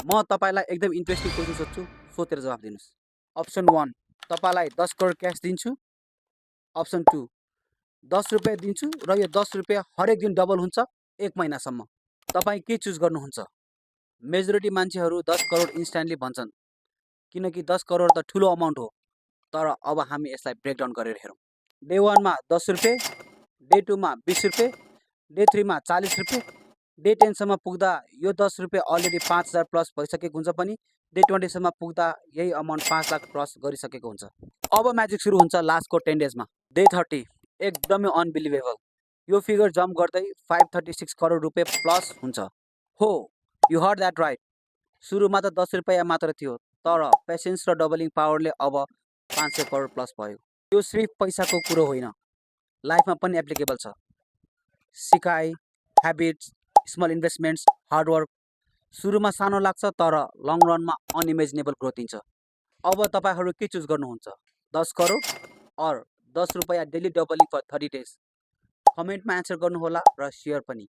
म तपाईलाई एकदम इन्ट्रेस्टिङ क्वेसन सोध्छु, सोधेर जवाफ दिनुस्। अप्सन 1 तपाईलाई 10 करोड क्यास दिन्छु। अप्सन 2 10 रुपैयाँ दिन्छु र यो 10 रुपैयाँ हरेक दिन डबल हुन्छ 1 महिनासम्म। तपाईँ के चुज गर्नुहुन्छ? मेजोरिटी मान्छेहरू 10 करोड इन्स्ट्यान्टली भन्छन्, किनकि 10 करोड त ठुलो अमाउन्ट हो। तर अब हामी यसलाई ब्रेकडाउन गरेर हेरौँ। डे 1 मा 10 रुपैयाँ, डे 2 मा 20 रुपैयाँ, डे 3 मा 40 रुपैयाँ, डे 10 सम्म पुग्दा यो 10 रुपैयाँ अलरेडी 5000 प्लस भइसकेको हुन्छ पनि। डे 20 सम्म पुग्दा यही अमाउन्ट 5 लाख क्रस गरिसकेको हुन्छ। अब म्याजिक सुरु हुन्छ लास्टको 10 डेजमा। डे 30 एकदमै अनबिलिभेबल, यो फिगर जम्प गर्दै 536 करोड रुपैयाँ प्लस हुन्छ। हो, यु हर्ड द्याट राइट। सुरुमा त 10 रुपैयाँ मात्र थियो, तर पेसेन्स र डबलिङ पावरले अब 500 करोड प्लस भयो। यो सिर्फ पैसाको कुरो होइन, लाइफमा पनि एप्लिकेबल छ। सिकाइ, ह्याबिट्स, स्मल इन्भेस्टमेन्ट्स, हार्डवर्क। सुरुमा सानो लाग्छ, तर लङ रनमा अनइमेजिनेबल ग्रोथ दिन्छ। अब तपाईहरू के चुज गर्नुहुन्छ? 10 करोड और 10 रुपैयाँ डेली डबलिङ फर 30 डेज? कमेन्टमा एन्सर गर्नुहोला र सेयर पनि।